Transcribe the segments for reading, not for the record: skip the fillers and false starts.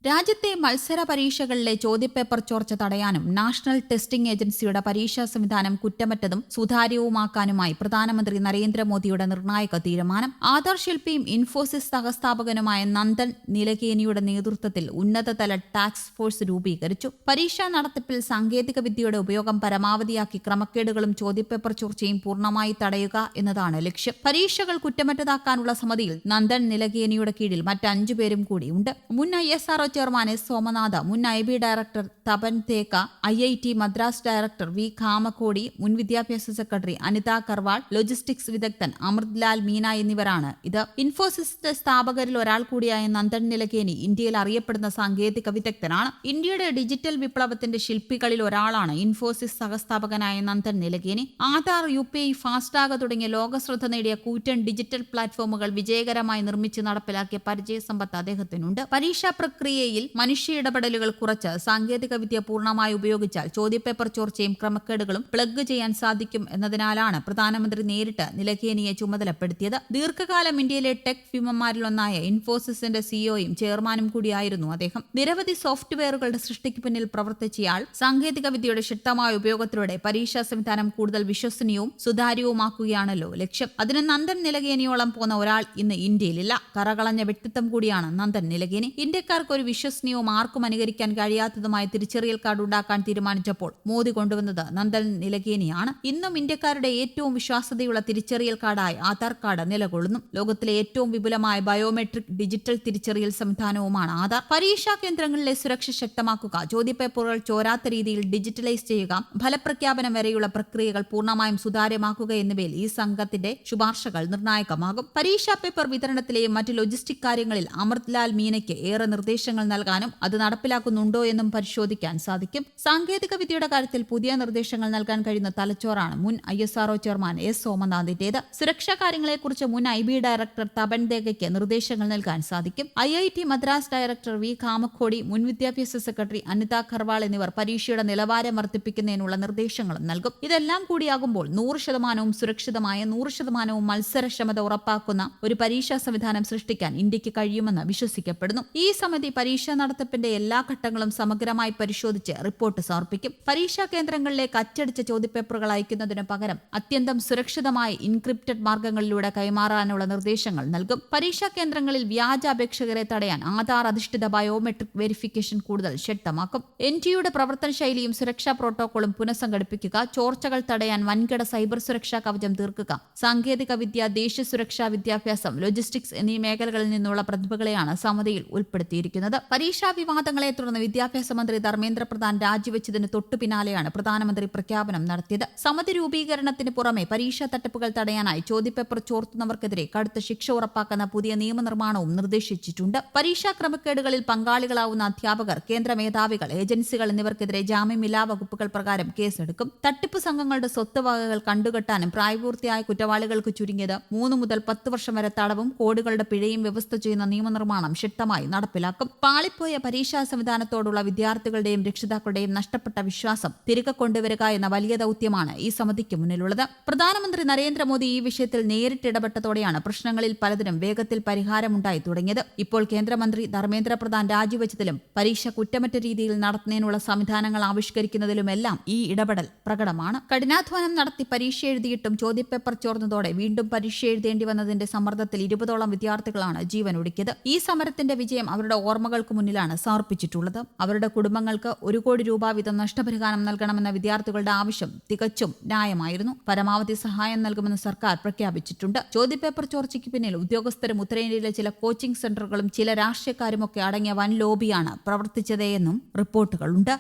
രാജ്യത്തെ മത്സര പരീക്ഷകളിലെ ചോദ്യപേപ്പർ ചോർച്ച തടയാനും നാഷണൽ ടെസ്റ്റിംഗ് ഏജൻസിയുടെ പരീക്ഷാ സംവിധാനം കുറ്റമറ്റതും സുതാര്യവുമാക്കാനുമായി പ്രധാനമന്ത്രി നരേന്ദ്രമോദിയുടെ നിർണായക തീരുമാനം. ആധാർ ശില്പിയും ഇൻഫോസിസ് സഹസ്ഥാപകനുമായ നന്ദൻ നിലകേനിയുടെ നേതൃത്വത്തിൽ ഉന്നതതല ടാസ്ക് ഫോഴ്സ് രൂപീകരിച്ചു. പരീക്ഷാ നടത്തിപ്പിൽ സാങ്കേതിക വിദ്യയുടെ ഉപയോഗം പരമാവധിയാക്കി ക്രമക്കേടുകളും ചോദ്യപേപ്പർ ചോർച്ചയും പൂർണ്ണമായി തടയുക എന്നതാണ് ലക്ഷ്യം. പരീക്ഷകൾ കുറ്റമറ്റതാക്കാനുള്ള സമിതിയിൽ നന്ദൻ നിലകേനിയുടെ കീഴിൽ മറ്റ് 5 പേരും കൂടിയുണ്ട്. മുൻ ISRO ചെയർമാൻ S. സോമനാഥ, മുൻ IB director Tapan Deka, IIT Madras director V. Kamakoti, മുൻ വിദ്യാഭ്യാസ സെക്രട്ടറി അനിത കർവാൾ, ലോജിസ്റ്റിക്സ് വിദഗ്ധൻ അമൃത്ലാൽ മീന എന്നിവരാണ് ഇത്. ഇൻഫോസിസിന്റെ സ്ഥാപകരിൽ ഒരാൾ കൂടിയായ നന്ദൻ നിലകേനി ഇന്ത്യയിൽ അറിയപ്പെടുന്ന സാങ്കേതിക വിദഗ്ധനാണ്. ഇന്ത്യയുടെ ഡിജിറ്റൽ വിപ്ലവത്തിന്റെ ശില്പികളിൽ ഒരാളാണ് ഇൻഫോസിസ് സഹസ്ഥാപകനായ നന്ദൻ നിലകേനി. ആധാർ, UPI, ഫാസ്ടാഗ് തുടങ്ങിയ ലോകശ്രദ്ധ നേടിയ കൂറ്റൻ ഡിജിറ്റൽ പ്ലാറ്റ്ഫോമുകൾ വിജയകരമായി നിർമ്മിച്ച് നടപ്പിലാക്കിയ പരിചയസമ്പത്ത് അദ്ദേഹത്തിനുണ്ട്. പരീക്ഷാ പ്രക്രിയയിൽ മനുഷ്യ ഇടപെടലുകൾ കുറച്ച് സാങ്കേതിക വിദ്യ പൂർണ്ണമായി ഉപയോഗിച്ചാൽ ചോദ്യപേപ്പർ ചോർച്ചയും ക്രമക്കേടുകളും പ്ലഗ് ചെയ്യാൻ സാധിക്കും എന്നതിനാലാണ് പ്രധാനമന്ത്രി നേരിട്ട് നിലകേനിയെ ചുമതലപ്പെടുത്തിയത്. ദീർഘകാലം ഇന്ത്യയിലെ ടെക് ഭീമന്മാരിലൊന്നായ ഇൻഫോസിസിന്റെ സിഇഒയും ചെയർമാനും കൂടിയായിരുന്നു അദ്ദേഹം. നിരവധി സോഫ്റ്റ്വെയറുകളുടെ സൃഷ്ടിക്ക് പിന്നിൽ പ്രവർത്തിച്ചയാൾ സാങ്കേതിക വിദ്യയുടെ ശക്തമായ ഉപയോഗത്തിലൂടെ പരീക്ഷാ സംവിധാനം കൂടുതൽ വിശ്വസനീയവും സുതാര്യവുമാക്കുകയാണല്ലോ ലക്ഷ്യം. അതിന് നന്ദൻ നിലകേനിയോളം പോന്ന ഒരാൾ ഇന്ന് ഇന്ത്യയിലില്ല. കറകളഞ്ഞ വ്യക്തിത്വം കൂടിയാണ് നന്ദൻ നിലകേനി. ഇന്ത്യക്കാർക്ക് ഒരു വിശ്വസനീയവും ആർക്കും അനുകരിക്കാൻ കഴിയാത്തതുമായ തിരിച്ചറിയൽ കാർഡ് ഉണ്ടാക്കാൻ തീരുമാനിച്ചപ്പോൾ മോദി കൊണ്ടുവന്നത് നന്ദൻ നിലകേനിയാണ്. ഇന്നും ഇന്ത്യക്കാരുടെ ഏറ്റവും വിശ്വാസ്യതയുള്ള തിരിച്ചറിയൽ കാർഡായി ആധാർ കാർഡ് നിലകൊള്ളുന്നു. ലോകത്തിലെ ഏറ്റവും വിപുലമായ ബയോമെട്രിക് ഡിജിറ്റൽ തിരിച്ചറിയൽ സംവിധാനവുമാണ് ആധാർ. പരീക്ഷാ കേന്ദ്രങ്ങളിലെ സുരക്ഷ ശക്തമാക്കുക, ചോദ്യപേപ്പറുകൾ ചോരാത്ത രീതിയിൽ ഡിജിറ്റലൈസ് ചെയ്യുക, ഫലപ്രഖ്യാപനം വരെയുള്ള പ്രക്രിയകൾ പൂർണ്ണമായും സുതാര്യമാക്കുക എന്നിവയിൽ ഈ സംഘത്തിന്റെ ശുപാർശകൾ നിർണായകമാകും. പരീക്ഷാ പേപ്പർ വിതരണത്തിലെയും മറ്റ് ലോജിസ്റ്റിക് കാര്യങ്ങളിൽ അമൃത്ലാൽ മീനയ്ക്ക് ഏറെ നിർദ്ദേശങ്ങൾ നൽകാനും അത് നടപ്പിലാക്കുന്നുണ്ടോ എന്നും പരിശോധിക്കാൻ സാധിക്കും. സാങ്കേതിക വിദ്യയുടെ കാര്യത്തിൽ പുതിയ നിർദ്ദേശങ്ങൾ നൽകാൻ കഴിയുന്ന തലച്ചോറാണ് മുൻ ISRO ചെയർമാൻ S. സോമനാഥിന്റേത്. സുരക്ഷാ കാര്യങ്ങളെക്കുറിച്ച് മുൻ IB ഡയറക്ടർ തപൻ തേക്കയ്ക്ക് നിർദ്ദേശങ്ങൾ നൽകാൻ സാധിക്കും. IIT Madras director V. Kamakoti, മുൻ വിദ്യാഭ്യാസ സെക്രട്ടറി അനിത കർവാൾ എന്നിവർ പരീക്ഷയുടെ നിലവാരം വർദ്ധിപ്പിക്കുന്നതിനുള്ള നിർദ്ദേശങ്ങളും നൽകും. ഇതെല്ലാം കൂടിയാകുമ്പോൾ 100% സുരക്ഷിതമായ 100% മത്സരക്ഷമത ഉറപ്പാക്കുന്ന ഒരു പരീക്ഷാ സംവിധാനം സൃഷ്ടിക്കാൻ ഇന്ത്യക്ക് കഴിയുമെന്ന് വിശ്വസിക്കപ്പെടുന്നു. ഈ സമിതി പരീക്ഷാ നടത്തിപ്പിന്റെ എല്ലാ ഘട്ടങ്ങളും സമഗ്രമായി പരിശോധിച്ച് റിപ്പോർട്ട് സമർപ്പിക്കും. പരീക്ഷാ കേന്ദ്രങ്ങളിലേക്ക് അച്ചടിച്ച ചോദ്യപേപ്പറുകൾ അയക്കുന്നതിന് പകരം അത്യന്തം സുരക്ഷിതമായ ഇൻക്രിപ്റ്റഡ് മാർഗങ്ങളിലൂടെ കൈമാറാനുള്ള നിർദ്ദേശങ്ങൾ നൽകും. പരീക്ഷാ കേന്ദ്രങ്ങളിൽ വ്യാജ അപേക്ഷകരെ തടയാൻ ആധാർ അധിഷ്ഠിത ബയോമെട്രിക് വെരിഫിക്കേഷൻ കൂടുതൽ ശക്തമാക്കും. NTAയുടെ പ്രവർത്തന ശൈലിയും സുരക്ഷാ പ്രോട്ടോകോളും പുനഃസംഘടിപ്പിക്കുക, ചോർച്ചകൾ തടയാൻ വൻകിട സൈബർ സുരക്ഷാ കവചം തീർക്കുക, സാങ്കേതിക വിദ്യ, ദേശീയ സുരക്ഷാ, വിദ്യാഭ്യാസം, ലോജിസ്റ്റിക്സ് എന്നീ മേഖലകളിൽ നിന്നുള്ള പ്രതിഭകളെയാണ് സമിതിയിൽ ഉൾപ്പെടുത്തിയിരിക്കുന്നത്. പരീക്ഷാ വിവാദങ്ങളെ തുടർന്ന് വിദ്യാഭ്യാസ മന്ത്രി ധർമ്മേന്ദ്ര പ്രധാൻ രാജിവെച്ചതിന് തൊട്ടു പിന്നാലെയാണ് പ്രധാനമന്ത്രി പ്രഖ്യാപനം നടത്തിയത്. സമിതി രൂപീകരണത്തിന് പുറമെ പരീക്ഷാ തട്ടിപ്പുകൾ തടയാനായി ചോദ്യപേപ്പർ ചോർത്തുന്നവർക്കെതിരെ കടുത്ത ശിക്ഷ ഉറപ്പാക്കുന്ന പുതിയ നിയമനിർമ്മാണവും നിർദ്ദേശിച്ചിട്ടുണ്ട്. പരീക്ഷാ ക്രമക്കേടുകളിൽ പങ്കാളികളാവുന്ന അധ്യാപകർ, കേന്ദ്ര മേധാവികൾ, ഏജൻസികൾ എന്നിവർക്കെതിരെ ജാമ്യമില്ലാ വകുപ്പുകൾ പ്രകാരം കേസെടുക്കും. തട്ടിപ്പ് സംഘങ്ങളുടെ സ്വത്തുവകകൾ കണ്ടുകെട്ടാനും പ്രായപൂർത്തിയായ കുറ്റവാളികൾക്ക് ചുരുങ്ങിയത് 3 മുതൽ 10 വർഷം വരെ തടവും കോടികളുടെ പിഴയും വ്യവസ്ഥ ചെയ്യുന്ന നിയമനിർമ്മാണം ശക്തമായി നടപ്പിലാക്കും. പാളിപ്പോയ പരീക്ഷാ സംവിധാനത്തോടുള്ള വിദ്യാർത്ഥികളുടെയും രക്ഷിതാക്കളുടെയും നഷ്ടപ്പെട്ട വിശ്വാസം തിരികെ കൊണ്ടുവരിക എന്ന വലിയ ദൌത്യമാണ് ഈ സമിതിക്ക് മുന്നിലുള്ളത്. പ്രധാനമന്ത്രി നരേന്ദ്രമോദി ഈ വിഷയത്തിൽ നേരിട്ട് ഇടപെട്ടതോടെയാണ് പ്രശ്നങ്ങളിൽ പലതിനും വേഗത്തിൽ പരിഹാരമുണ്ടായി തുടങ്ങിയത്. ഇപ്പോൾ കേന്ദ്രമന്ത്രി ധർമ്മേന്ദ്ര പ്രധാൻ രാജിവെച്ചതിലും പരീക്ഷ കുറ്റമറ്റ രീതിയിൽ നടത്തുന്നതിനുള്ള സംവിധാനങ്ങൾ ആവിഷ്കരിക്കുന്നതിലുമെല്ലാം ഈ ഇടപെടൽ പ്രകടമാണ്. കഠിനാധ്വാനം നടത്തി പരീക്ഷ എഴുതിയിട്ടും ചോദ്യപേപ്പർ ചോർന്നതോടെ വീണ്ടും പരീക്ഷ എഴുതേണ്ടി വന്നതിന്റെ സമ്മർദ്ദത്തിൽ 20ഓളം വിദ്യാർത്ഥികളാണ് ജീവനൊടുക്കിയത്. ഈ സമരത്തിന്റെ വിജയം അവരുടെ ഓർമ്മകൾക്ക് മുന്നിലാണ് സമർപ്പിച്ചിട്ടുള്ളത്. അവരുടെ കുടുംബങ്ങൾക്ക് 1 കോടി രൂപ വീതം നഷ്ടപരിഹാരം നൽകണമെന്ന വിദ്യാർത്ഥികളുടെ ആവശ്യം തികച്ചും ന്യായമായിരുന്നു. പരമാവധി സഹായം നൽകുമെന്ന് സർക്കാർ പ്രഖ്യാപിച്ചിട്ടുണ്ട്. ചോദ്യപേപ്പർ ചോർച്ചയ്ക്ക് പിന്നിൽ ഉദ്യോഗസ്ഥരും ഉത്തരേന്ത്യയിലെ ചില കോച്ചിംഗ് സെന്ററുകളും ചില രാഷ്ട്രീയക്കാരുമൊക്കെ അടങ്ങിയ വൻ ലോബിയാണ് പ്രവർത്തിച്ചതെന്നും റിപ്പോർട്ടുകളുണ്ട്.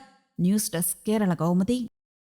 News desk, Kerala Kaumudi.